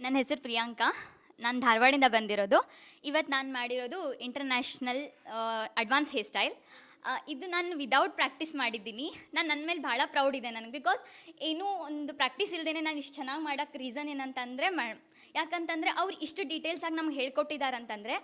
ನನ್ನ ಹೆಸರು ಪ್ರಿಯಾಂಕಾ. ನಾನು ಧಾರವಾಡಿಂದ ಬಂದಿರೋದು. ಇವತ್ತು ನಾನು ಮಾಡಿರೋದು ಇಂಟರ್ನ್ಯಾಷನಲ್ ಅಡ್ವಾನ್ಸ್ ಹೇರ್ ಸ್ಟೈಲ್. ಇದು ನಾನು ವಿದೌಟ್ ಪ್ರಾಕ್ಟೀಸ್ ಮಾಡಿದ್ದೀನಿ. ನನ್ನ ಮೇಲೆ ಭಾಳ ಪ್ರೌಡ್ ಇದೆ ನನಗೆ. ಬಿಕಾಸ್ ಏನೂ ಒಂದು ಪ್ರಾಕ್ಟೀಸ್ ಇಲ್ಲದೇ ನಾನು ಇಷ್ಟು ಚೆನ್ನಾಗಿ ಮಾಡೋಕ್ಕೆ ರೀಸನ್ ಏನಂತಂದರೆ ಯಾಕಂತಂದರೆ ಅವ್ರು ಇಷ್ಟು ಡೀಟೇಲ್ಸಾಗಿ ನಮ್ಗೆ ಹೇಳ್ಕೊಟ್ಟಿದ್ದಾರೆ ಅಂತಂದರೆ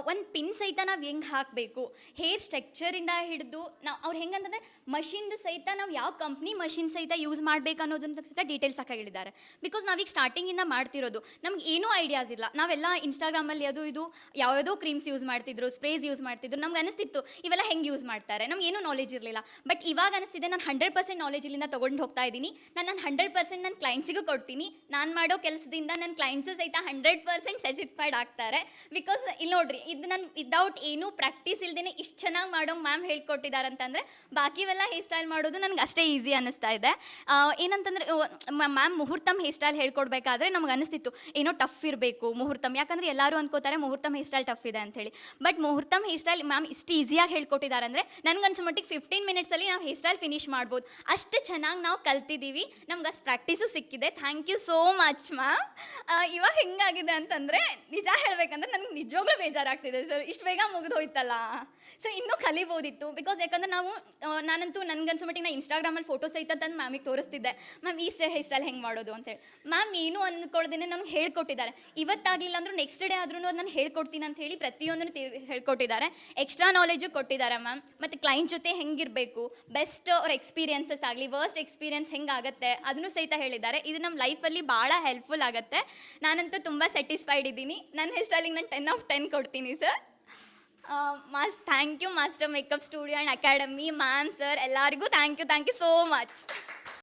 ಒಂದು ಪಿನ್ ಸಹಿತ ನಾವು ಹೆಂಗೆ ಹಾಕಬೇಕು, ಹೇರ್ ಸ್ಟ್ರಕ್ಚರಿಂದ ಹಿಡಿದು ನಾವು ಅವ್ರು ಹೆಂಗಂತಂದರೆ ಮಷಿನ್ದು ಸಹಿತ ನಾವು ಯಾವ ಕಂಪ್ನಿ ಮಷಿನ್ ಸಹಿತ ಯೂಸ್ ಮಾಡಬೇಕು ಅನ್ನೋದನ್ನ ಸಹಿತ ಡೀಟೇಲ್ಸ್ ಹಾಕಿ ಹೇಳಿದ್ದಾರೆ. ಬಿಕಾಸ್ ನಾವೀಗ ಸ್ಟಾರ್ಟಿಂಗಿಂದ ಮಾಡ್ತಿರೋದು, ನಮ್ಗೆ ಏನೂ ಐಡಿಯಾಸ್ ಇಲ್ಲ. ನಾವೆಲ್ಲ ಇನ್ಸ್ಟಾಗ್ರಾಮಲ್ಲಿ ಅದು ಇದು ಯಾವುದೋ ಕ್ರೀಮ್ಸ್ ಯೂಸ್ ಮಾಡ್ತಿದ್ರು, ಸ್ಪ್ರೇಸ್ ಯೂಸ್ ಮಾಡ್ತಿದ್ರು. ನಮ್ಗೆ ಅನಿಸ್ತಿತ್ತು ಇವೆಲ್ಲ ಹೆಂಗೆ ಯೂಸ್ ಮಾಡ್ತಾರೆ, ನಮ್ಗೆ ಏನೂ ನಾಲೆಜ್ ಇರಲಿಲ್ಲ. ಬಟ್ ಇವಾಗ ಅನಿಸ್ತಿದೆ ನಾನು 100% ನಾಲೆಜ್ ಇಲ್ಲಿಂದ ತೊಗೊಂಡು ಹೋಗ್ತಾ ಇದ್ದೀನಿ. ನಾನು 100% ನನ್ನ ಕ್ಲೈಂಟ್ಸಿಗೂ ಕೊಡ್ತೀನಿ. ನಾನು ಮಾಡೋ ಕೆಲಸದಿಂದ ನನ್ನ ಕ್ಲೈಂಟ್ಸು ಸಹಿತ 100% ಸ್ಯಾಟಿಸ್ಫೈಡ್ ಆಗ್ತಾರೆ. ಬಿಕಾಸ್ ಇಲ್ಲಿ ನೋಡ್ರಿ, ಇದು ನಾನು ವಿದೌಟ್ ಏನೂ ಪ್ರಾಕ್ಟೀಸ್ ಇಲ್ದೇ ಇಷ್ಟು ಚೆನ್ನಾಗಿ ಮಾಡೋ ಮ್ಯಾಮ್ ಹೇಳ್ಕೊಟ್ಟಿದ್ದಾರೆ ಅಂತಂದರೆ ಬಾಕಿವೆಲ್ಲ ಹೇರ್ ಸ್ಟೈಲ್ ಮಾಡೋದು ನನಗೆ ಅಷ್ಟೇ ಈಸಿ ಅನ್ನಿಸ್ತಾ ಇದೆ. ಏನಂತಂದರೆ ಮ್ಯಾಮ್ ಮುಹೂರ್ತಮ್ ಹೇರ್ ಸ್ಟೈಲ್ ಹೇಳ್ಕೊಡ್ಬೇಕಾದ್ರೆ ನಮ್ಗೆ ಅನಿಸ್ತಿತ್ತು ಏನೋ ಟಫ್ ಇರಬೇಕು ಮುಹೂರ್ತಮ್. ಯಾಕಂದರೆ ಎಲ್ಲರೂ ಅಂದ್ಕೋತಾರೆ ಮುಹೂರ್ತಮ್ ಹೇರ್ ಸ್ಟೈಲ್ ಟಫ್ ಇದೆ ಅಂಥೇಳಿ. ಬಟ್ ಮುಹೂರ್ತಮ್ ಹೇರ್ ಸ್ಟೈಲ್ ಮ್ಯಾಮ್ ಇಷ್ಟು ಈಸಿಯಾಗಿ ಹೇಳ್ಕೊಟ್ಟಿದ್ದಾರೆ ಅಂದರೆ ನನಗನ್ಸೋ ಮಟ್ಟಿಗೆ 15 ಮಿನಿಟ್ಸಲ್ಲಿ ನಾವು ಹೇರ್ ಸ್ಟೈಲ್ ಫಿನಿಶ್ ಮಾಡ್ಬೋದು. ಅಷ್ಟು ಚೆನ್ನಾಗಿ ನಾವು ಕಲ್ತಿದ್ದೀವಿ. ನಮ್ಗೆ ಅಷ್ಟು ಪ್ರಾಕ್ಟೀಸು ಸಿಕ್ಕಿದೆ. Thank you so much ma'am. ಇವಾಗ ಹೆಂಗಾಗಿದೆ ಅಂತಂದರೆ ನಿಜ ಹೇಳಬೇಕಂದ್ರೆ ನನಗೆ ನಿಜವಾಗ್ಲೂ ಬೇಜಾರಾಗ್ತಿದೆ ಸರ್, ಇಷ್ಟು ಬೇಗ ಮುಗಿದು ಹೋಯ್ತಲ್ಲ. ಸೊ ಇನ್ನೂ ಕಲಿಬೋದಿತ್ತು. ಬಿಕಾಸ್ ಯಾಕಂದರೆ ನಾನಂತೂ ನನಗನ್ಸೋ ಮಟ್ಟಿಗೆ ನಾನು ಇನ್ಸ್ಟಾಗ್ರಾಮಲ್ಲಿ ಫೋಟೋ ಸಹಿತ ತಂದು ಮ್ಯಾಮಿಗೆ ತೋರಿಸ್ತಿದ್ದೆ, ಮ್ಯಾಮ್ ಈ ಹೇರ್ ಸ್ಟೈಲ್ ಹೆಂಗೆ ಮಾಡೋದು ಅಂತೇಳಿ. ಮ್ಯಾಮ್ ಏನೂ ಅಂದ್ಕೊಳ್ದೇನೆ ನಮ್ಗೆ ಹೇಳ್ಕೊಟ್ಟಿದ್ದಾರೆ. ಇವತ್ತಾಗಲಿಲ್ಲ ಅಂದರೂ ನೆಕ್ಸ್ಟ್ ಡೇ ಆದ್ರೂ ಅದು ನಾನು ಹೇಳ್ಕೊಡ್ತೀನಿ ಅಂತ ಹೇಳಿ ಪ್ರತಿಯೊಂದನ್ನು ಹೇಳ್ಕೊಟ್ಟಿದ್ದಾರೆ. ಎಕ್ಸ್ಟ್ರಾ ನಾಲೆಜು ಕೊಟ್ಟಿದ್ದಾರೆ ಮ್ಯಾಮ್. ಮತ್ತು ಕ್ಲೈಂಟ್ ಜೊತೆ ಹೆಂಗಿರಬೇಕು, ಬೆಸ್ಟ್ ಅವ್ರ ಎಕ್ಸ್ಪೀರಿಯನ್ಸಸ್ ಆಗಲಿ, ವರ್ಸ್ಟ್ ಎಕ್ಸ್ಪೀರಿಯನ್ಸ್ ಹೆಂಗಾಗುತ್ತೆ ಅದನ್ನು ಸಹಿತ ಹೇಳಿದ್ದಾರೆ. ಇದು ನಮ್ಮ ಲೈಫಲ್ಲಿ ಭಾಳ ಹೆಲ್ಪ್ಫುಲ್ ಆಗುತ್ತೆ. ನಾನಂತೂ ತುಂಬ ಸ್ಯಾಟಿಸ್ಫೈಡ್ ಇದ್ದೀನಿ. ನನ್ನ ಹೇರ್ ಸ್ಟೈಲಿಂಗ್ ನಾನು 10 of 10 ಕೊಡ್ತೀನಿ sir. Thank you master makeup studio and academy ma'am, sir ಎಲ್ಲರಿಗೂ ಥ್ಯಾಂಕ್ ಯು ಸೋ ಮಚ್.